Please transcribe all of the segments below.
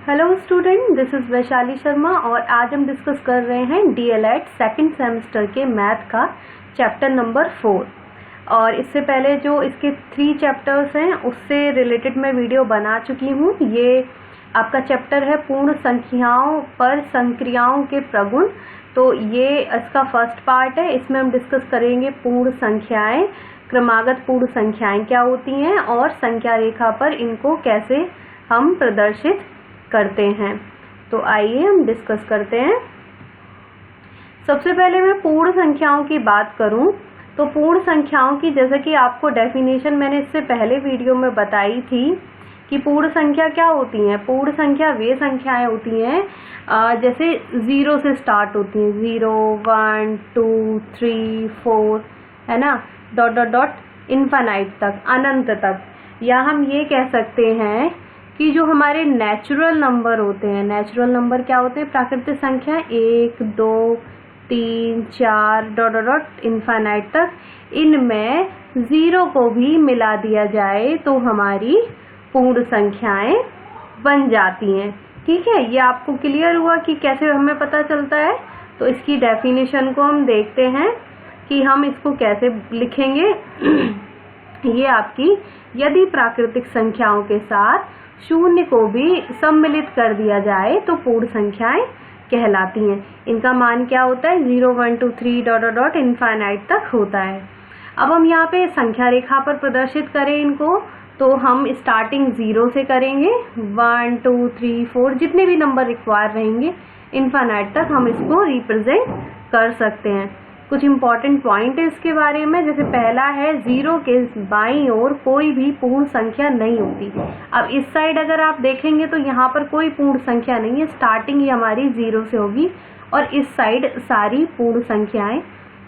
Hello student, this is Vaishali Sharma और आज हम डिस्कस कर रहे हैं डीएलएड सेकंड सेमेस्टर के मैथ का चैप्टर नंबर 4। और इससे पहले जो इसके 3 चैप्टर्स हैं उससे रिलेटेड मैं वीडियो बना चुकी हूँ। ये आपका चैप्टर है पूर्ण संख्याओं पर संक्रियाओं के प्रगुण। तो ये इसका फर्स्ट पार्ट है। इसमें हम डिस्कस करेंगे पूर्ण संख्याएं, क्रमागत पूर्ण संख्याएं क्या होती हैं और संख्या रेखा पर इनको कैसे हम प्रदर्शित करते हैं। तो आइए हम डिस्कस करते हैं। सबसे पहले मैं पूर्ण संख्याओं की बात करूं तो पूर्ण संख्याओं की, जैसा कि आपको डेफिनेशन मैंने इससे पहले वीडियो में बताई थी कि पूर्ण संख्या क्या होती हैं। पूर्ण संख्या वे संख्याएं होती हैं जैसे 0 से स्टार्ट होती हैं, 0, 1, 2, 3, 4, है ना, डॉट डॉट डॉट इनफाइनाइट तक, अनंत तक। या हम ये कह सकते हैं कि जो हमारे नेचुरल नंबर होते हैं, नेचुरल नंबर क्या होते हैं, प्राकृतिक संख्या 1, 2, 3, 4 डॉट डॉट डॉट इनफाइनाइट तक, इनमें 0 को भी मिला दिया जाए तो हमारी पूर्ण संख्याएं बन जाती हैं। ठीक है, ये आपको क्लियर हुआ कि कैसे हमें पता चलता है। तो इसकी डेफिनेशन को हम देखते हैं कि हम इसको कैसे लिखेंगे। ये आपकी, यदि प्राकृतिक संख्याओं के साथ 0 को भी सम्मिलित कर दिया जाए तो पूर्ण संख्याएं कहलाती हैं। इनका मान क्या होता है, 0, 1, 2, 3 डॉट डॉट डॉट इनफाइनाइट तक होता है। अब हम यहाँ पे संख्या रेखा पर प्रदर्शित करें इनको, तो हम स्टार्टिंग 0 से करेंगे, 1, 2, 3, 4 जितने भी नंबर रिक्वायर रहेंगे इनफाइनाइट तक हम इसको रिप्रेजेंट कर सकते हैं। कुछ इंपॉर्टेंट पॉइंट है इसके बारे में। जैसे पहला है, 0 के बाईं ओर कोई भी पूर्ण संख्या नहीं होती। अब इस साइड अगर आप देखेंगे तो यहाँ पर कोई पूर्ण संख्या नहीं है, स्टार्टिंग ही हमारी 0 से होगी और इस साइड सारी पूर्ण संख्याएं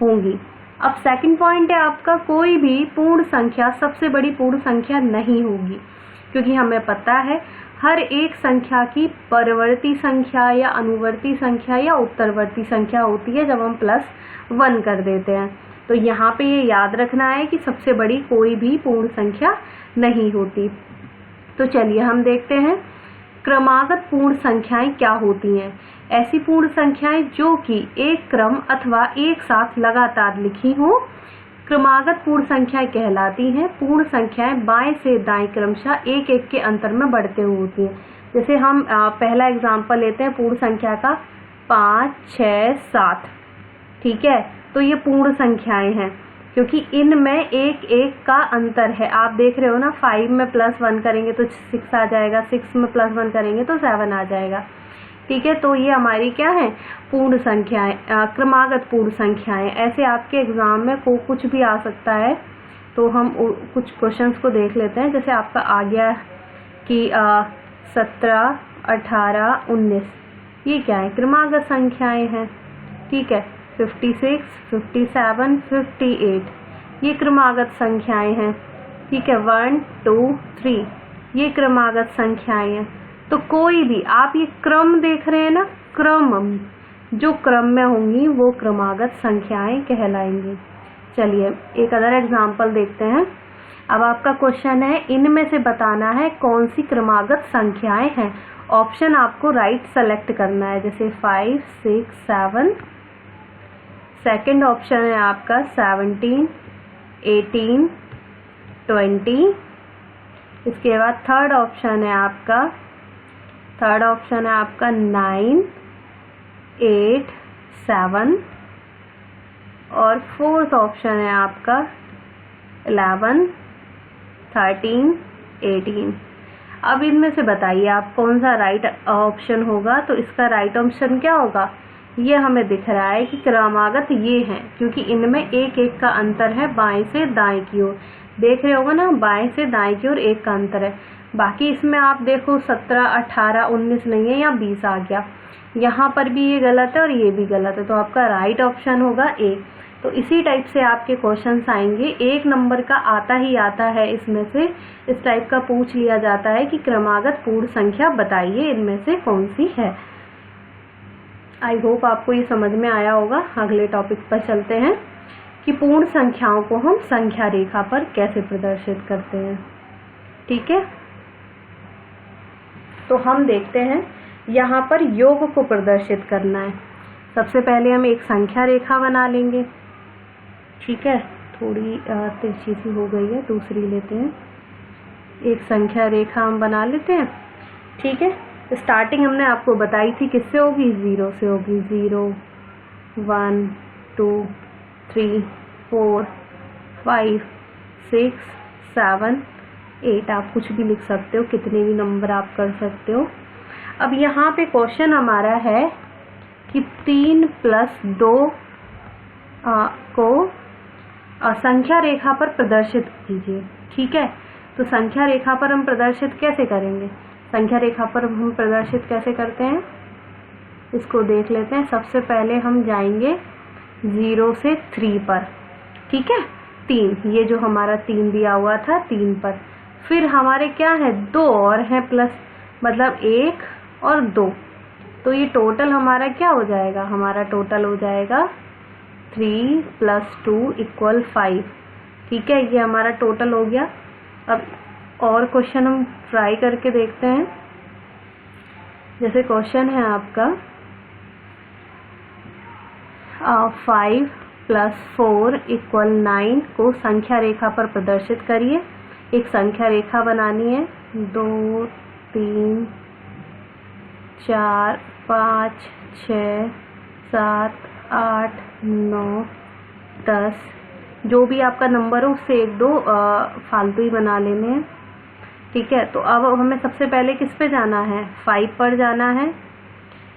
होंगी। अब सेकंड पॉइंट है आपका, कोई भी पूर्ण संख्या सबसे बड़ी पूर्ण संख्या नहीं होगी, क्योंकि हमें पता है हर एक संख्या की परवर्ती संख्या या अनुवर्ती संख्या या उत्तरवर्ती संख्या होती है जब हम +1 कर देते हैं। तो यहाँ पे ये याद रखना है कि सबसे बड़ी कोई भी पूर्ण संख्या नहीं होती। तो चलिए हम देखते हैं क्रमागत पूर्ण संख्याएं क्या होती हैं। ऐसी पूर्ण संख्याएं जो कि एक क्रम अथवा एक साथ लगातार लिखी हो क्रमागत पूर्ण संख्याएं कहलाती हैं। पूर्ण संख्याएं बाएं से दाएं क्रमशः एक एक के अंतर में बढ़ते हुए होती हैं। जैसे हम पहला एग्जाम्पल लेते हैं पूर्ण संख्या का, 5, 6, 7। ठीक है, तो ये पूर्ण संख्याएं हैं क्योंकि इनमें एक एक का अंतर है। आप देख रहे हो ना, 5 में +1 करेंगे तो 6 आ जाएगा, 6 में +1 करेंगे तो 7 आ जाएगा। ठीक है, तो ये हमारी क्या है, पूर्ण संख्याएं, क्रमागत पूर्ण संख्याएं। ऐसे आपके एग्जाम में कुछ भी आ सकता है। तो हम कुछ क्वेश्चंस को देख लेते हैं। जैसे आपका आ गया कि 17, 18, 19, ये क्या है, क्रमागत संख्याएं हैं। ठीक है, 56, 57, 58, ये क्रमागत संख्याएं हैं। ठीक है, 1, 2, 3, ये क्रमागत संख्याएं हैं। तो कोई भी, आप ये क्रम देख रहे हैं ना, क्रम, जो क्रम में होंगी वो क्रमागत संख्याएं कहलाएंगी। चलिए एक अदर एग्जाम्पल देखते हैं। अब आपका क्वेश्चन है, इनमें से बताना है कौन सी क्रमागत संख्याएं हैं। ऑप्शन आपको राइट सेलेक्ट करना है, जैसे 5, 6, 7। सेकंड ऑप्शन है आपका 17, 18, 20। इसके बाद थर्ड ऑप्शन है आपका 9, 8, 7 और फोर्थ ऑप्शन है आपका 11, 13, 18। अब इनमें से बताइए आप कौन सा राइट ऑप्शन होगा। तो इसका राइट ऑप्शन क्या होगा, ये हमें दिख रहा है कि क्रमागत ये हैं, क्योंकि इनमें एक एक का अंतर है बाएं से दाएं की ओर। देख रहे होगा ना, बाएं से दाएं की ओर एक का अंतर है। बाकी इसमें आप देखो 17, 18, 19 नहीं है, या 20 आ गया। यहाँ पर भी ये गलत है और ये भी गलत है, तो आपका राइट ऑप्शन होगा ए। तो इसी टाइप से आपके क्वेश्चंस आएंगे। एक नंबर का आता ही आता है, इसमें से इस टाइप का पूछ लिया जाता है कि क्रमागत पूर्ण संख्या बताइए इनमें से कौन सी है। आई होप आपको ये समझ में आया होगा। अगले टॉपिक पर चलते हैं कि पूर्ण संख्याओं को हम संख्या रेखा पर कैसे प्रदर्शित करते हैं। ठीक है, तो हम देखते हैं यहाँ पर योग को प्रदर्शित करना है। सबसे पहले हम एक संख्या रेखा बना लेंगे, ठीक है, थोड़ी तिरछी सी हो गई है, दूसरी लेते हैं। एक संख्या रेखा हम बना लेते हैं, ठीक है। स्टार्टिंग हमने आपको बताई थी किससे होगी, 0 से होगी। 0 1 2 3 4 5 6 7 8, आप कुछ भी लिख सकते हो, कितने भी नंबर आप कर सकते हो। अब यहाँ पे क्वेश्चन हमारा है कि 3 + 2 को संख्या रेखा पर प्रदर्शित कीजिए, ठीक है। तो संख्या रेखा पर हम प्रदर्शित कैसे करेंगे, संख्या रेखा पर हम प्रदर्शित कैसे करते हैं इसको देख लेते हैं। सबसे पहले हम जाएंगे 0 से 3 पर, ठीक है, 3, ये जो हमारा 3 दिया हुआ था 3 पर। फिर हमारे क्या है, 2 और हैं प्लस, मतलब 1 और 2, तो ये टोटल हमारा क्या हो जाएगा, हमारा टोटल हो जाएगा 3 + 2 = 5, ठीक है, ये हमारा टोटल हो गया। अब और क्वेश्चन हम ट्राई करके देखते हैं। जैसे क्वेश्चन है आपका 5 + 4 = 9 को संख्या रेखा पर प्रदर्शित करिए। एक संख्या रेखा बनानी है, 2 3 4 5 6 7 8 9 10, जो भी आपका नंबर हो उससे 1-2 फालतू ही बना लेने हैं, ठीक है। तो अब हमें सबसे पहले किस पे जाना है, 5 पर जाना है।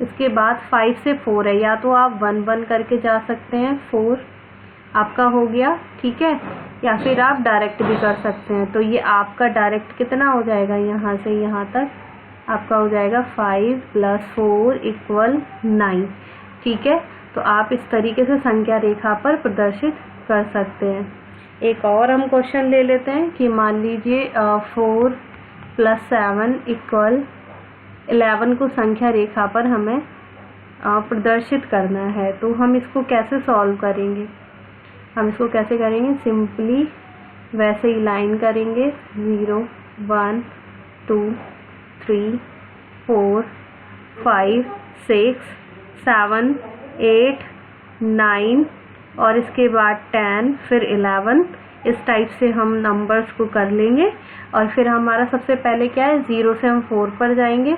इसके बाद 5 से 4 है, या तो आप 1-1 करके जा सकते हैं, 4 आपका हो गया, ठीक है, या फिर आप डायरेक्ट भी कर सकते हैं। तो ये आपका डायरेक्ट कितना हो जाएगा, यहाँ से यहाँ तक आपका हो जाएगा 5 + 4 = 9, ठीक है। तो आप इस तरीके से संख्या रेखा पर प्रदर्शित कर सकते हैं। एक और हम क्वेश्चन ले लेते हैं कि मान लीजिए 4 + 7 = 11 को संख्या रेखा पर हमें प्रदर्शित करना है। तो हम इसको कैसे सॉल्व करेंगे, हम इसको कैसे करेंगे, सिंपली वैसे ही लाइन करेंगे, 0 1 2 3 4 5 6 7 8 9 और इसके बाद 10, फिर 11, इस टाइप से हम नंबर्स को कर लेंगे। और फिर हमारा सबसे पहले क्या है, 0 से हम 4 पर जाएंगे,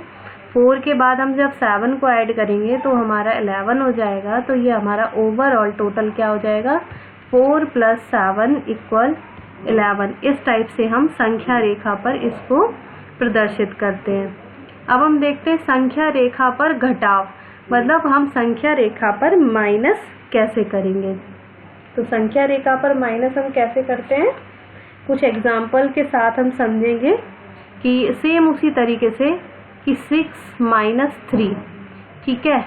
4 के बाद हम जब 7 को ऐड करेंगे तो हमारा 11 हो जाएगा। तो ये हमारा ओवरऑल टोटल क्या हो जाएगा, 4 + 7 = 11। इस टाइप से हम संख्या रेखा पर इसको प्रदर्शित करते हैं। अब हम देखते हैं संख्या रेखा पर घटाव, मतलब हम संख्या रेखा पर माइनस कैसे करेंगे। तो संख्या रेखा पर माइनस हम कैसे करते हैं, कुछ एग्जाम्पल के साथ हम समझेंगे कि सेम उसी तरीके से कि 6 - 3, ठीक है।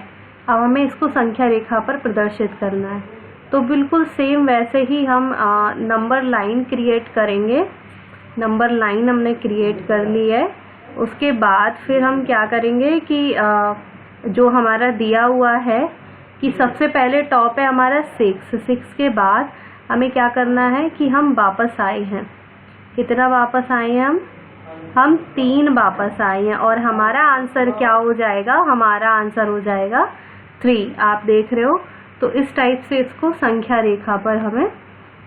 अब हमें इसको संख्या रेखा पर प्रदर्शित करना है, तो बिल्कुल सेम वैसे ही हम नंबर लाइन क्रिएट करेंगे। नंबर लाइन हमने क्रिएट कर ली है। उसके बाद फिर हम क्या करेंगे कि जो हमारा दिया हुआ है कि सबसे पहले टॉप है हमारा 6 के बाद हमें क्या करना है कि हम वापस आए हैं, कितना वापस आए हैं हम 3 वापस आए हैं, और हमारा आंसर क्या हो जाएगा, हमारा आंसर हो जाएगा 3, आप देख रहे हो। तो इस टाइप से इसको संख्या रेखा पर हमें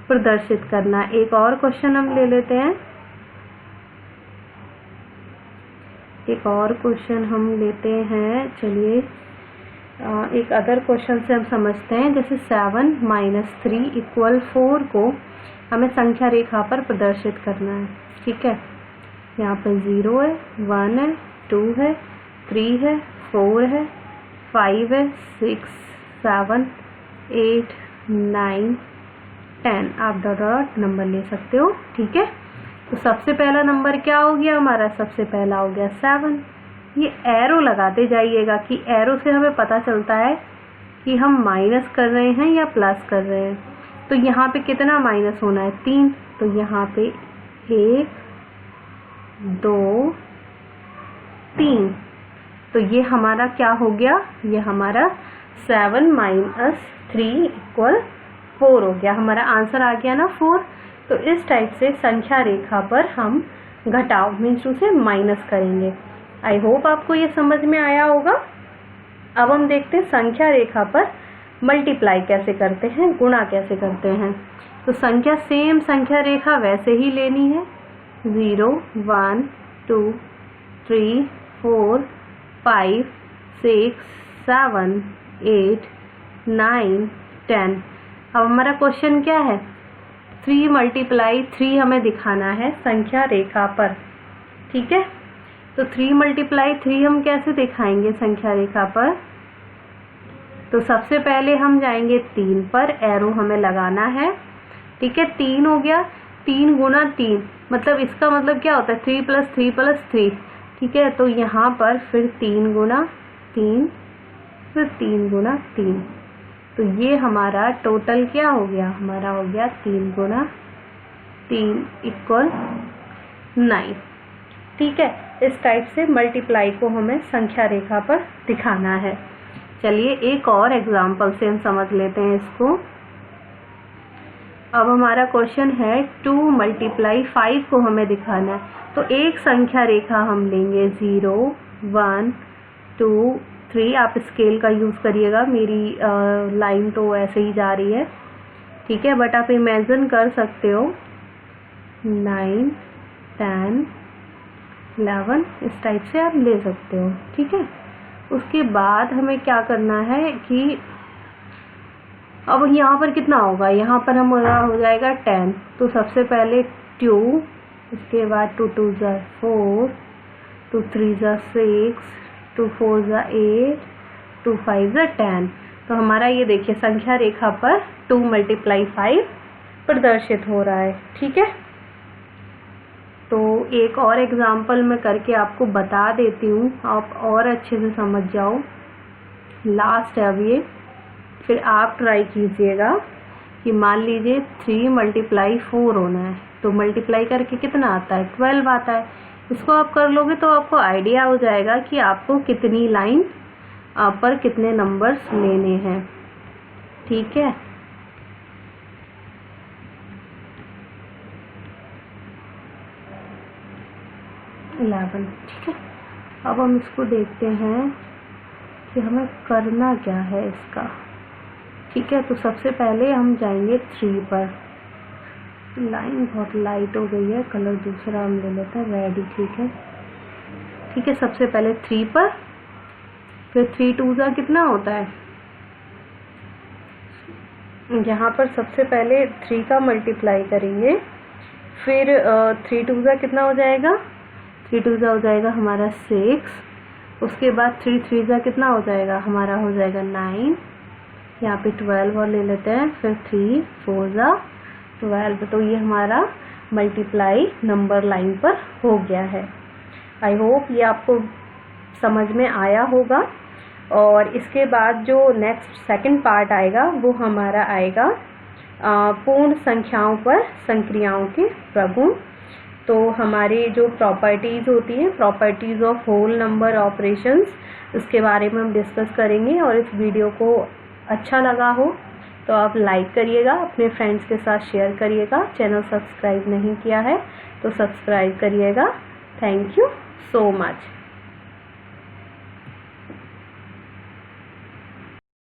प्रदर्शित करना है। एक और क्वेश्चन हम ले लेते हैं, एक और क्वेश्चन हम लेते हैं, चलिए एक अदर क्वेश्चन से हम समझते हैं। जैसे 7 - 3 = 4 को हमें संख्या रेखा पर प्रदर्शित करना है, ठीक है। यहाँ पर 0 है, 1 है, 2 है, 3 है, 4 है, 5 है, 6 7 8 9 10, आप डॉट नंबर ले सकते हो, ठीक है। तो सबसे पहला नंबर क्या हो गया हमारा, सबसे पहला हो गया 7। ये एरो लगाते जाइएगा कि एरो से हमें पता चलता है कि हम माइनस कर रहे हैं या प्लस कर रहे हैं। तो यहाँ पे कितना माइनस होना है, 3, तो यहाँ पे 1 2 3, तो ये हमारा क्या हो गया, ये हमारा 7 - 3 = 4 हो गया, हमारा आंसर आ गया ना 4। तो इस टाइप से संख्या रेखा पर हम घटाव मीन्स उसे माइनस करेंगे। आई होप आपको ये समझ में आया होगा। अब हम देखते हैं संख्या रेखा पर मल्टीप्लाई कैसे करते हैं, गुणा कैसे करते हैं। तो संख्या सेम संख्या रेखा वैसे ही लेनी है, 0 1 2 3 4 5 6 7 8 9 10। अब हमारा क्वेश्चन क्या है, 3 × 3 हमें दिखाना है संख्या रेखा पर। ठीक है, तो 3 × 3 हम कैसे दिखाएंगे संख्या रेखा पर। तो सबसे पहले हम जाएंगे 3 पर, एरो हमें लगाना है। ठीक है, 3 हो गया, 3 × 3 मतलब इसका मतलब क्या होता है, 3 + 3 + 3। ठीक है, तो यहाँ पर फिर 3 × 3 फिर 3 × 3, तो ये हमारा टोटल क्या हो गया, हमारा हो गया 3 × 3 = 9। ठीक है, इस टाइप से मल्टीप्लाई को हमें संख्या रेखा पर दिखाना है। चलिए एक और एग्जाम्पल से हम समझ लेते हैं इसको। अब हमारा क्वेश्चन है 2 × 5 को हमें दिखाना है। तो एक संख्या रेखा हम लेंगे, 0 1 2 3। आप स्केल का यूज़ करिएगा, मेरी लाइन तो ऐसे ही जा रही है। ठीक है, बट आप इमेजिन कर सकते हो 9 10 11, इस टाइप से आप ले सकते हो। ठीक है, उसके बाद हमें क्या करना है कि अब यहाँ पर कितना होगा, यहाँ पर हमारा हो जाएगा 10। तो सबसे पहले 2, उसके बाद 2 2 = 4, 2 3 = 6, 2 4 = 8, 2 5 = 10। तो हमारा ये देखिए संख्या रेखा पर 2 × 5 प्रदर्शित हो रहा है। ठीक है, तो एक और एग्जाम्पल मैं करके आपको बता देती हूँ, आप और अच्छे से समझ जाओ। लास्ट है अब ये, फिर आप ट्राई कीजिएगा कि मान लीजिए 3 × 4 होना है, तो मल्टीप्लाई करके कितना आता है, 12 आता है। इसको आप कर लोगे तो आपको आइडिया हो जाएगा कि आपको कितनी लाइन पर कितने नंबर्स लेने हैं। ठीक है, ठीक है, अब हम इसको देखते हैं कि हमें करना क्या है इसका। ठीक है, तो सबसे पहले हम जाएंगे 3 पर। लाइन बहुत लाइट हो गई है, कलर दूसरा हम ले लेते हैं, रेड ही ठीक है। ठीक है, सबसे पहले 3 पर, फिर 3 2 ज़ा कितना होता है, यहाँ पर सबसे पहले 3 का मल्टीप्लाई करेंगे, फिर 3 2 ज़ा कितना हो जाएगा, 3 2 ज़ा हो जाएगा हमारा 6। उसके बाद 3 3 ज़ा कितना हो जाएगा, हमारा हो जाएगा 9। यहाँ पे 12 और ले लेते हैं, फिर 3 4 ज़ा 12। तो ये हमारा मल्टीप्लाई नंबर लाइन पर हो गया है। आई होप ये आपको समझ में आया होगा। और इसके बाद जो नेक्स्ट सेकंड पार्ट आएगा वो हमारा आएगा पूर्ण संख्याओं पर संक्रियाओं के प्रगुण। तो हमारे जो प्रॉपर्टीज़ होती हैं, properties of whole number operations, उसके बारे में हम डिस्कस करेंगे। और इस वीडियो को अच्छा लगा हो तो आप लाइक करिएगा, अपने फ्रेंड्स के साथ शेयर करिएगा। चैनल सब्सक्राइब नहीं किया है तो सब्सक्राइब करिएगा। Thank you so much.